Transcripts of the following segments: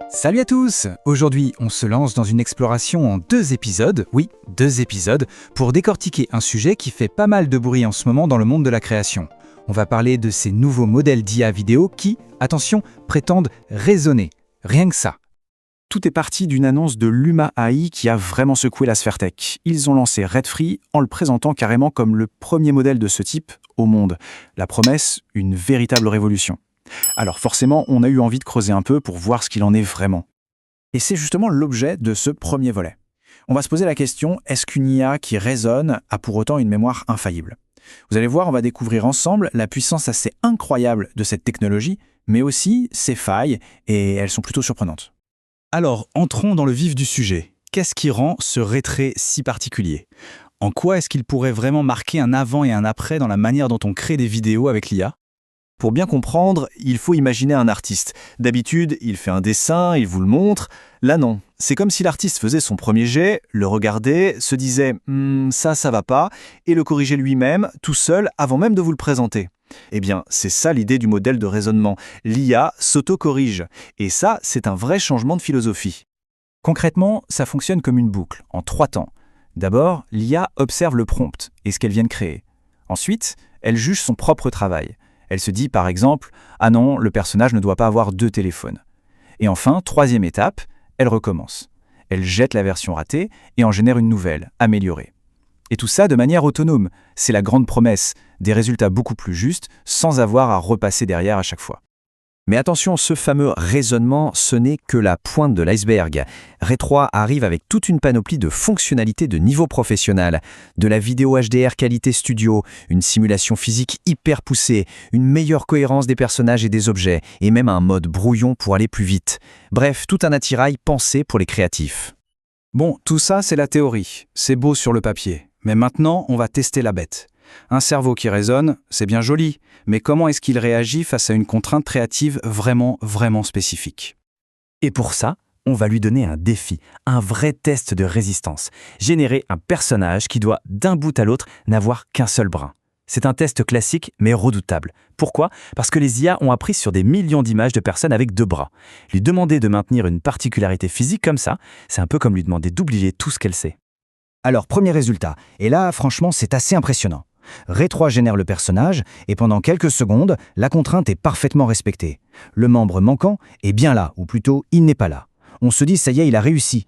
Salut à tous! Aujourd'hui, on se lance dans une exploration en 2 épisodes, oui, 2 épisodes, pour décortiquer un sujet qui fait pas mal de bruit en ce moment dans le monde de la création. On va parler de ces nouveaux modèles d'IA vidéo qui, attention, prétendent raisonner. Rien que ça. Tout est parti d'une annonce de Luma AI qui a vraiment secoué la sphère tech. Ils ont lancé Redfree en le présentant carrément comme le premier modèle de ce type au monde. La promesse, une véritable révolution. Alors forcément, on a eu envie de creuser un peu pour voir ce qu'il en est vraiment. Et c'est justement l'objet de ce premier volet. On va se poser la question, est-ce qu'une IA qui raisonne a pour autant une mémoire infaillible? Vous allez voir, on va découvrir ensemble la puissance assez incroyable de cette technologie, mais aussi ses failles, et elles sont plutôt surprenantes. Alors, entrons dans le vif du sujet. Qu'est-ce qui rend ce Ray si particulier? En quoi est-ce qu'il pourrait vraiment marquer un avant et un après dans la manière dont on crée des vidéos avec l'IA? Pour bien comprendre, il faut imaginer un artiste. D'habitude, il fait un dessin, il vous le montre. Là non, c'est comme si l'artiste faisait son premier jet, le regardait, se disait « ça va pas » et le corrigeait lui-même, tout seul, avant même de vous le présenter. Eh bien, c'est ça l'idée du modèle de raisonnement. L'IA s'auto-corrige. Et ça, c'est un vrai changement de philosophie. Concrètement, ça fonctionne comme une boucle, en 3 temps. D'abord, l'IA observe le prompt et ce qu'elle vient de créer. Ensuite, elle juge son propre travail. Elle se dit par exemple « Ah non, le personnage ne doit pas avoir 2 téléphones ». Et enfin, 3e étape, elle recommence. Elle jette la version ratée et en génère une nouvelle, améliorée. Et tout ça de manière autonome. C'est la grande promesse, des résultats beaucoup plus justes, sans avoir à repasser derrière à chaque fois. Mais attention, ce fameux raisonnement, ce n'est que la pointe de l'iceberg. Ray 3 arrive avec toute une panoplie de fonctionnalités de niveau professionnel, de la vidéo HDR qualité studio, une simulation physique hyper poussée, une meilleure cohérence des personnages et des objets, et même un mode brouillon pour aller plus vite. Bref, tout un attirail pensé pour les créatifs. Bon, tout ça, c'est la théorie. C'est beau sur le papier. Mais maintenant, on va tester la bête. Un cerveau qui raisonne, c'est bien joli, mais comment est-ce qu'il réagit face à une contrainte créative vraiment spécifique? Et pour ça, on va lui donner un défi, un vrai test de résistance. Générer un personnage qui doit, d'un bout à l'autre, n'avoir qu'un seul brin. C'est un test classique, mais redoutable. Pourquoi? Parce que les IA ont appris sur des millions d'images de personnes avec 2 bras. Lui demander de maintenir une particularité physique comme ça, c'est un peu comme lui demander d'oublier tout ce qu'elle sait. Alors, premier résultat, et là, franchement, c'est assez impressionnant. Ray 3 génère le personnage, et pendant quelques secondes, la contrainte est parfaitement respectée. Le membre manquant est bien là, ou plutôt, il n'est pas là. On se dit, ça y est, il a réussi.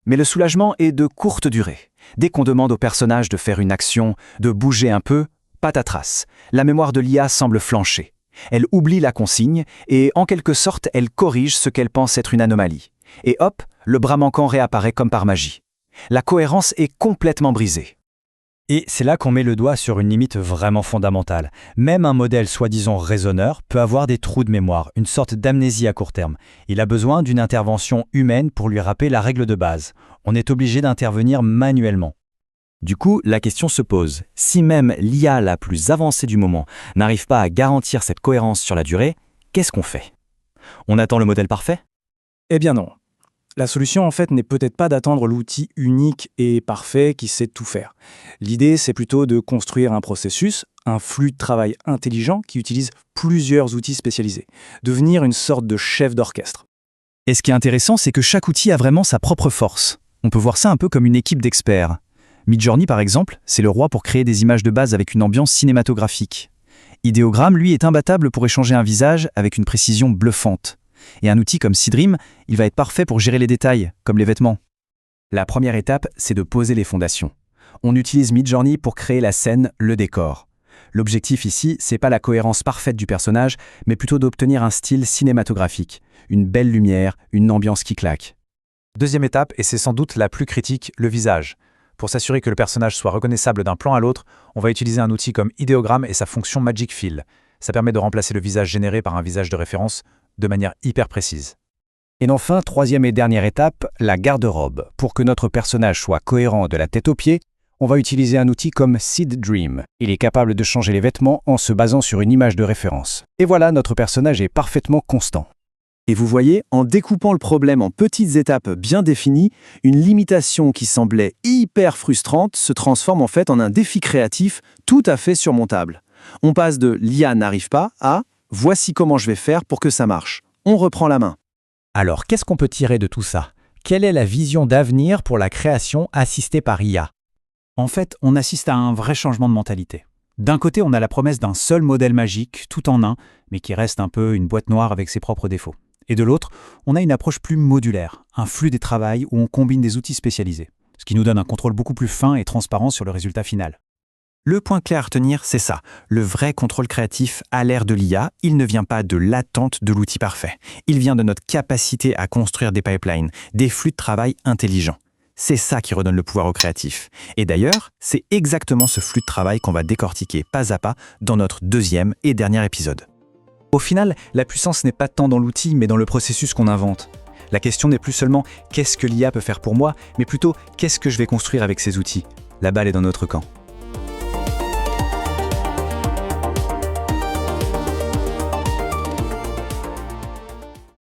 Mais le soulagement est de courte durée. Dès qu'on demande au personnage de faire une action, de bouger un peu, patatras. La mémoire de l'IA semble flancher. Elle oublie la consigne, et en quelque sorte, elle corrige ce qu'elle pense être une anomalie. Et hop, le bras manquant réapparaît comme par magie. La cohérence est complètement brisée. Et c'est là qu'on met le doigt sur une limite vraiment fondamentale. Même un modèle soi-disant raisonneur peut avoir des trous de mémoire, une sorte d'amnésie à court terme. Il a besoin d'une intervention humaine pour lui rappeler la règle de base. On est obligé d'intervenir manuellement. Du coup, la question se pose. Si même l'IA la plus avancée du moment n'arrive pas à garantir cette cohérence sur la durée, qu'est-ce qu'on fait? On attend le modèle parfait? Eh bien non. La solution, en fait, n'est peut-être pas d'attendre l'outil unique et parfait qui sait tout faire. L'idée, c'est plutôt de construire un processus, un flux de travail intelligent qui utilise plusieurs outils spécialisés. Devenir une sorte de chef d'orchestre. Et ce qui est intéressant, c'est que chaque outil a vraiment sa propre force. On peut voir ça un peu comme une équipe d'experts. Midjourney, par exemple, c'est le roi pour créer des images de base avec une ambiance cinématographique. Ideogram, lui, est imbattable pour échanger un visage avec une précision bluffante. Et un outil comme Seedream, il va être parfait pour gérer les détails, comme les vêtements. La première étape, c'est de poser les fondations. On utilise Midjourney pour créer la scène, le décor. L'objectif ici, c'est pas la cohérence parfaite du personnage, mais plutôt d'obtenir un style cinématographique, une belle lumière, une ambiance qui claque. Deuxième étape, et c'est sans doute la plus critique, le visage. Pour s'assurer que le personnage soit reconnaissable d'un plan à l'autre, on va utiliser un outil comme Ideogram et sa fonction Magic Fill. Ça permet de remplacer le visage généré par un visage de référence de manière hyper précise. Et enfin, 3e et dernière étape, la garde-robe. Pour que notre personnage soit cohérent de la tête aux pieds, on va utiliser un outil comme Seedream. Il est capable de changer les vêtements en se basant sur une image de référence. Et voilà, notre personnage est parfaitement constant. Et vous voyez, en découpant le problème en petites étapes bien définies, une limitation qui semblait hyper frustrante se transforme en fait en un défi créatif tout à fait surmontable. On passe de « l'IA n'arrive pas » à « voici comment je vais faire pour que ça marche ». On reprend la main. Alors, qu'est-ce qu'on peut tirer de tout ça? Quelle est la vision d'avenir pour la création assistée par IA? En fait, on assiste à un vrai changement de mentalité. D'un côté, on a la promesse d'un seul modèle magique, tout en un, mais qui reste un peu une boîte noire avec ses propres défauts. Et de l'autre, on a une approche plus modulaire, un flux des travails où on combine des outils spécialisés, ce qui nous donne un contrôle beaucoup plus fin et transparent sur le résultat final. Le point clair à retenir, c'est ça. Le vrai contrôle créatif à l'ère de l'IA, il ne vient pas de l'attente de l'outil parfait. Il vient de notre capacité à construire des pipelines, des flux de travail intelligents. C'est ça qui redonne le pouvoir au créatif. Et d'ailleurs, c'est exactement ce flux de travail qu'on va décortiquer pas à pas dans notre deuxième et dernier épisode. Au final, la puissance n'est pas tant dans l'outil, mais dans le processus qu'on invente. La question n'est plus seulement « qu'est-ce que l'IA peut faire pour moi ?», mais plutôt « qu'est-ce que je vais construire avec ces outils ?» La balle est dans notre camp.